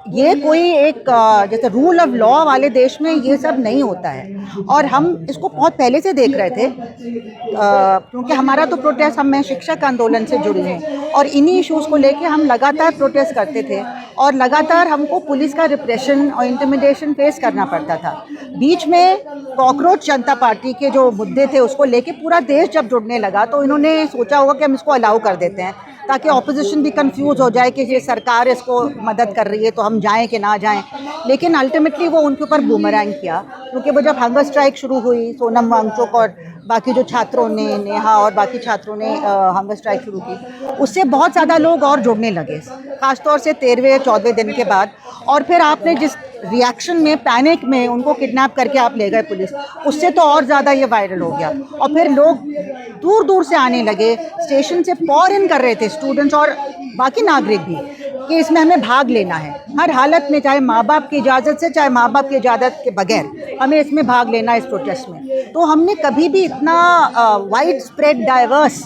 ये कोई एक जैसे रूल ऑफ लॉ वाले देश में ये सब नहीं होता है और हम इसको बहुत पहले से देख रहे थे, क्योंकि हमारा तो प्रोटेस्ट, मैं शिक्षक आंदोलन से जुड़ी हूँ और इन्हीं इश्यूज़ को लेके हम लगातार प्रोटेस्ट करते थे और लगातार हमको पुलिस का रिप्रेशन और इंटिमिडेशन फेस करना पड़ता था। बीच में कॉकरोच जनता पार्टी के जो मुद्दे थे उसको लेके पूरा देश जब जुड़ने लगा तो इन्होंने सोचा होगा कि हम इसको अलाउ कर देते हैं ताकि ऑपोजिशन भी कंफ्यूज हो जाए कि ये सरकार इसको मदद कर रही है तो हम जाएं कि ना जाएं। लेकिन अल्टीमेटली वो उनके ऊपर बूमरैंग किया, क्योंकि वो जब हंगर स्ट्राइक शुरू हुई, सोनम वांगचुक और बाकी जो छात्रों ने, नेहा और बाकी छात्रों ने हंगर स्ट्राइक शुरू की, उससे बहुत ज़्यादा लोग और जुड़ने लगे, ख़ासतौर से 13वें-14वें दिन के बाद। और फिर आपने जिस रिएक्शन में, पैनिक में उनको किडनैप करके आप ले गए पुलिस, उससे तो और ज़्यादा ये वायरल हो गया और फिर लोग दूर दूर से आने लगे, स्टेशन से पॉर इन कर रहे थे स्टूडेंट्स और बाकी नागरिक भी कि इसमें हमें भाग लेना है हर हालत में, चाहे माँ बाप की इजाज़त से चाहे माँ बाप की इजाज़त के बगैर हमें इसमें भाग लेना है, इस प्रोटेस्ट में। तो हमने कभी भी इतना वाइड स्प्रेड डाइवर्स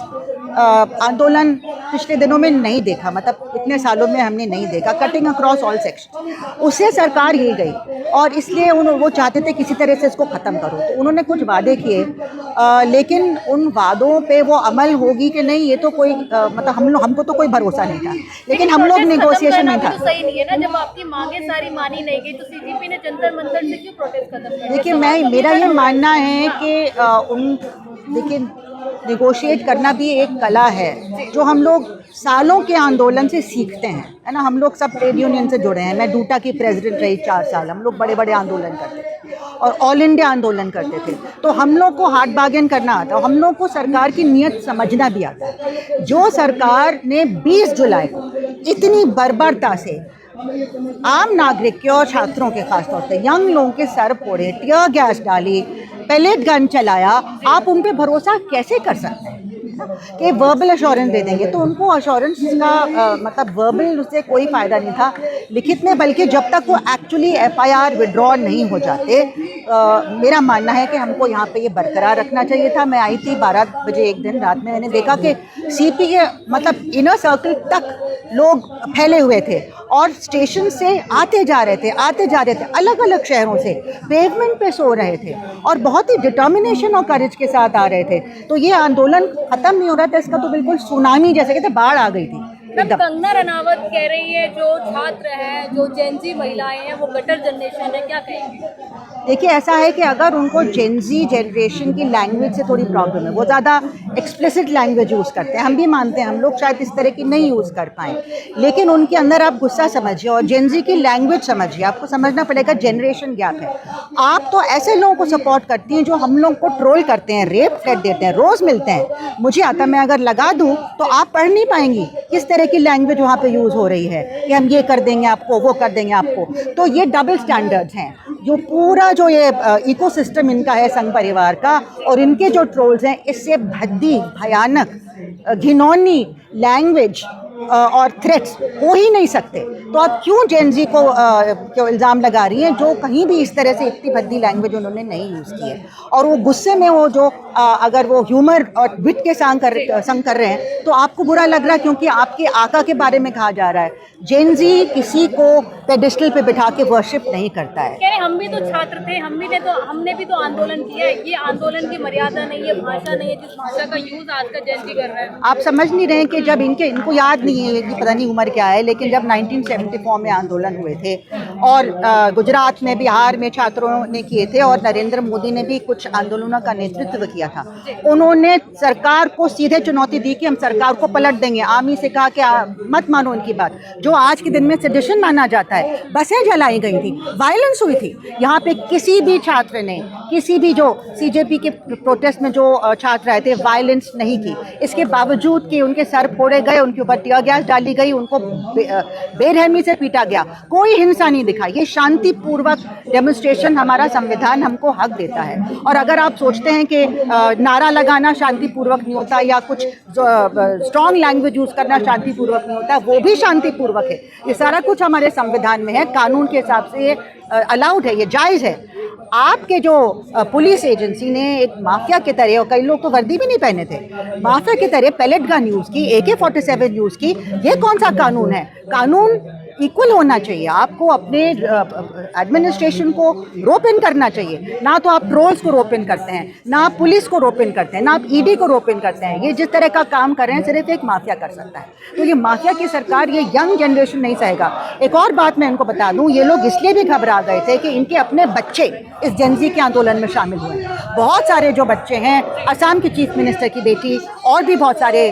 आंदोलन पिछले दिनों में नहीं देखा, मतलब इतने सालों में हमने नहीं देखा, कटिंग अक्रॉस ऑल सेक्शन। उससे सरकार ही गई और इसलिए वो चाहते थे किसी तरह से इसको ख़त्म करो, तो उन्होंने कुछ वादे किए, लेकिन उन वादों पे वो अमल होगी कि नहीं ये तो कोई मतलब हमको तो कोई भरोसा नहीं था, लेकिन हम लोग नेगोशिएशन में था। तो सही नहीं है ना, जब आपकी मांगे सारी मानी नहीं गई तो सीजेपी ने जंतर मंतर से क्यों प्रोटेस्ट खत्म किया? देखिए, मेरा ये मानना है कि देखिए, नेगोशिएट करना भी एक कला है जो हम लोग सालों के आंदोलन से सीखते हैं, है ना। हम लोग सब ट्रेड यूनियन से जुड़े हैं, मैं डूटा की प्रेसिडेंट रही 4 साल, हम लोग बड़े बड़े आंदोलन करते थे और ऑल इंडिया आंदोलन करते थे, तो हम लोग को हार्ड बार्गेन करना आता है, हम लोग को सरकार की नीयत समझना भी आता है। जो सरकार ने 20 जुलाई को इतनी बर्बरता से आम नागरिक के और छात्रों के, खासतौर से यंग लोगों के सर फोड़े, टियर गैस डाली, पैलेट गन चलाया, आप उन पे भरोसा कैसे कर सकते हैं कि वर्बल अश्योरेंस दे देंगे? तो उनको अश्योरेंस का मतलब वर्बल उससे कोई फ़ायदा नहीं था, लिखित में, बल्कि जब तक वो एक्चुअली FIR विड्रॉ नहीं हो जाते। मेरा मानना है कि हमको यहाँ पे ये बरकरार रखना चाहिए था। मैं आई थी 12 बजे एक दिन रात में, मैंने देखा कि CP के मतलब इनर सर्कल तक लोग फैले हुए थे और स्टेशन से आते जा रहे थे, अलग अलग शहरों से पेवमेंट पे सो रहे थे और बहुत ही डिटर्मिनेशन और करेज के साथ आ रहे थे। तो ये आंदोलन ख़त्म नहीं हो रहा था, इसका तो बिल्कुल सुनामी जैसे कहते बाढ़ आ गई थी। कंगना रनावत कह रही है जो छात्र हैं, जो जेनजी महिलाएं हैं, वो गटर जनरेशन है, क्या कहेंगे? देखिए, ऐसा है कि अगर उनको जेनजी जनरेशन की लैंग्वेज से थोड़ी प्रॉब्लम है, वो ज़्यादा एक्सप्लिसिट लैंग्वेज यूज़ करते हैं, हम भी मानते हैं, हम लोग शायद इस तरह की नहीं यूज़ कर पाएँ, लेकिन उनके अंदर आप गुस्सा समझिए और जेनजी की लैंग्वेज समझिए। आपको समझना पड़ेगा जनरेशन गैप है। आप तो ऐसे लोगों को सपोर्ट करती हैं जो हम लोग को ट्रोल करते हैं, रेप थ्रेट देते हैं, रोज़ मिलते हैं। मुझे आता, मैं अगर लगा दूँ तो आप पढ़ नहीं पाएंगी किस तरह की लैंग्वेज वहाँ पे यूज़ हो रही है कि हम ये कर देंगे आपको, वो कर देंगे आपको। तो ये डबल स्टैंडर्ड्स हैं, जो पूरा जो ये इकोसिस्टम इनका है संघ परिवार का, और इनके जो ट्रोल्स हैं, इससे भद्दी, भयानक, घिनौनी लैंग्वेज और थ्रेट्स हो ही नहीं सकते। तो आप क्यों जेनजी को इल्ज़ाम लगा रही हैं जो कहीं भी इस तरह से इतनी भद्दी लैंग्वेज उन्होंने नहीं यूज़ की है? और वो गुस्से में वो जो अगर वो ह्यूमर और विट के संग कर रहे हैं तो आपको बुरा लग रहा है, क्योंकि आपके आका के बारे में कहा जा रहा है। जेनजी किसी को पेडिस्टल पे बिठा के वर्शिप नहीं करता है। कह रहे हम भी तो छात्र थे, हमने भी तो आंदोलन किया है, ये आंदोलन की मर्यादा नहीं है, भाषा नहीं है जिस भाषा का यूज आज का जेनजी कर रहा है। आप समझ नहीं रहे कि जब इनको याद नहीं है कि पता नहीं उम्र क्या है, लेकिन जब 1974 में आंदोलन हुए थे और गुजरात में, बिहार में छात्रों ने किए थे और नरेंद्र मोदी ने भी कुछ आंदोलनों का नेतृत्व किया था, उन्होंने सरकार को सीधे चुनौती दी कि हम सरकार को पलट देंगे। आर्मी से कहा कि मत मानो उनकी बात, जो आज के दिन में सेडिशन माना जाता है। बसें जलाई गई थी, वायलेंस हुई थी। यहाँ पे किसी भी छात्र ने, किसी भी जो CJP के प्रोटेस्ट में जो छात्र आए थे, वायलेंस नहीं की। इसके बावजूद कि उनके सर फोड़े गए, उनके ऊपर टियर गैस डाली गई, उनको बेरहमी से पीटा गया, कोई हिंसा नहीं दिखाई। ये शांतिपूर्वक डेमोन्स्ट्रेशन हमारा संविधान हमको हक देता है। और अगर आप सोचते हैं कि नारा लगाना शांतिपूर्वक नहीं होता या कुछ स्ट्रॉन्ग लैंग्वेज यूज़ करना शांतिपूर्वक नहीं होता, वो भी शांतिपूर्वक है। ये सारा कुछ हमारे संविधान में है, कानून के हिसाब से ये अलाउड है, ये जायज़ है। आपके जो पुलिस एजेंसी ने एक माफिया की तरह, और कई लोग तो वर्दी भी नहीं पहने थे, माफिया की तरह पैलेट गन यूज़ की, AK-47 यूज़ की, ये कौन सा कानून है? कानून इक्वल होना चाहिए। आपको अपने एडमिनिस्ट्रेशन को रोप इन करना चाहिए। ना तो आप ट्रोल्स को रोप इन करते हैं, ना आप पुलिस को रोप इन करते हैं, ना आप ईडी को रोप इन करते हैं। ये जिस तरह का काम कर रहे हैं सिर्फ एक माफिया कर सकता है। तो ये माफिया की सरकार, ये यंग जनरेशन नहीं सहेगा। एक और बात मैं इनको बता दूं, ये लोग इसलिए भी घबरा गए थे कि इनके अपने बच्चे इस जेनजी के आंदोलन में शामिल हुए हैं। बहुत सारे जो बच्चे हैं, असम के चीफ मिनिस्टर की बेटी और भी बहुत सारे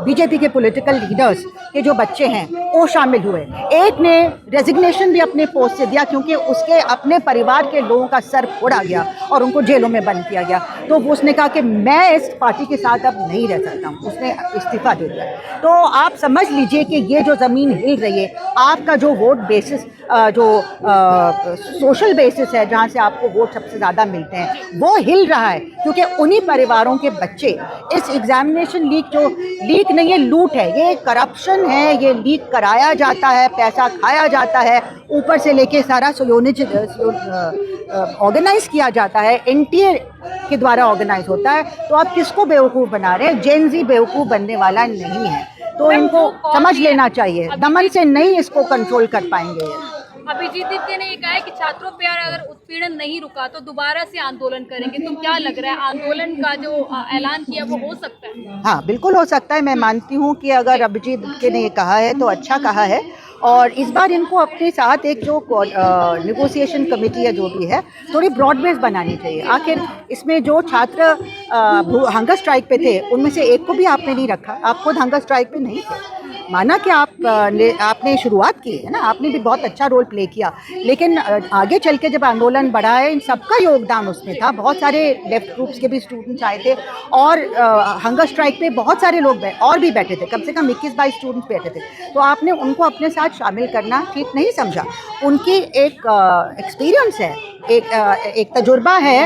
बीजेपी के पॉलिटिकल लीडर्स के जो बच्चे हैं वो शामिल हुए। एक ने रेजिग्नेशन भी अपने पोस्ट से दिया क्योंकि उसके अपने परिवार के लोगों का सर फोड़ा गया और उनको जेलों में बंद किया गया। तो उसने कहा कि मैं इस पार्टी के साथ अब नहीं रह सकता हूँ, उसने इस्तीफा दे दिया। तो आप समझ लीजिए कि ये जो ज़मीन हिल रही है, आपका जो वोट बेसिस, जो सोशल बेसिस है जहाँ से आपको वोट सबसे ज़्यादा मिलते हैं, वो हिल रहा है क्योंकि उन्हीं परिवारों के बच्चे इस एग्जामिनेशन लीक, जो लीक नहीं है, लूट है, ये करप्शन है, ये लीक कराया जाता है, पैसा खाया जाता है, ऊपर से लेके सारा सुयोनिज ऑर्गेनाइज किया जाता है, एनटीए के द्वारा ऑर्गेनाइज होता है। तो आप किसको बेवकूफ़ बना रहे हैं? जेन जी बेवकूफ़ बनने वाला नहीं है। तो इनको समझ लेना चाहिए, दमन से नहीं इसको कंट्रोल कर पाएंगे। अभिजीत दीप्ति ने ये कहा है कि छात्रों पे अगर उत्पीड़न नहीं रुका तो दोबारा से आंदोलन करेंगे। तो क्या लग रहा है, आंदोलन का जो ऐलान किया वो हो सकता है? हाँ, बिल्कुल हो सकता है। मैं मानती हूँ कि अगर अभिजीत दीप्ति ने ये कहा है तो अच्छा कहा है। और इस बार इनको अपने साथ एक जो नेगोशिएशन कमेटी है जो भी है, थोड़ी ब्रॉड बेस बनानी चाहिए। आखिर इसमें जो छात्र हंगर स्ट्राइक पे थे उनमें से एक को भी आपने नहीं रखा। आप खुद हंगर स्ट्राइक पे नहीं थे, माना कि आपने शुरुआत की है ना, आपने भी बहुत अच्छा रोल प्ले किया, लेकिन आगे चल के जब आंदोलन बढ़ा है, इन सबका योगदान उसमें था। बहुत सारे लेफ्ट ग्रुप्स के भी स्टूडेंट्स आए थे और हंगर स्ट्राइक पे बहुत सारे लोग और भी बैठे थे, कम से कम 21-22 स्टूडेंट्स बैठे थे। तो आपने उनको अपने साथ शामिल करना ठीक नहीं समझा। उनकी एक एक्सपीरियंस है, एक तजुर्बा है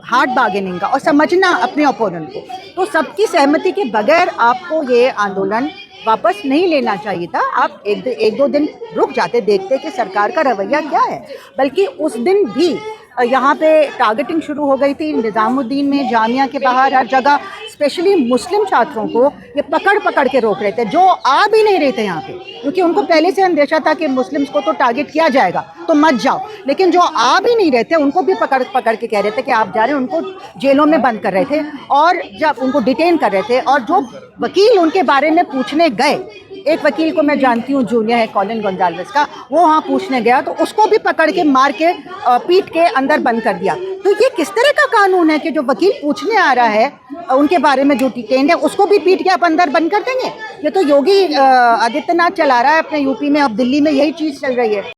हार्ड बार्गेनिंग का और समझना अपने ओपोनेंट को। तो सबकी सहमति के बगैर आपको ये आंदोलन वापस नहीं लेना चाहिए था। आप एक दो दिन रुक जाते, देखते कि सरकार का रवैया क्या है। बल्कि उस दिन भी यहाँ पे टारगेटिंग शुरू हो गई थी निज़ामुद्दीन में, जामिया के बाहर, हर जगह। स्पेशली मुस्लिम छात्रों को ये पकड़ के रोक रहे थे, जो आ भी नहीं रहे थे यहाँ पे, क्योंकि उनको पहले से अंदेशा था कि मुस्लिम्स को तो टारगेट किया जाएगा तो मत जाओ। लेकिन जो आ भी नहीं रहे थे उनको भी पकड़ के कह रहे थे कि आप जा रहे हैं, उनको जेलों में बंद कर रहे थे और जब उनको डिटेन कर रहे थे। और जो वकील उनके बारे में पूछने गए, एक वकील को मैं जानती हूँ, जूनियर है कॉलिन गोंजाल्वेस का, वो वहाँ पूछने गया तो उसको भी पकड़ के मार के पीट के अंदर बंद कर दिया। तो ये किस तरह का कानून है कि जो वकील पूछने आ रहा है उनके बारे में जो डिटेन्ड है उसको भी पीट के आप अंदर बंद कर देंगे? ये तो योगी आदित्यनाथ चला रहा है अपने यूपी में, अब दिल्ली में यही चीज़ चल रही है।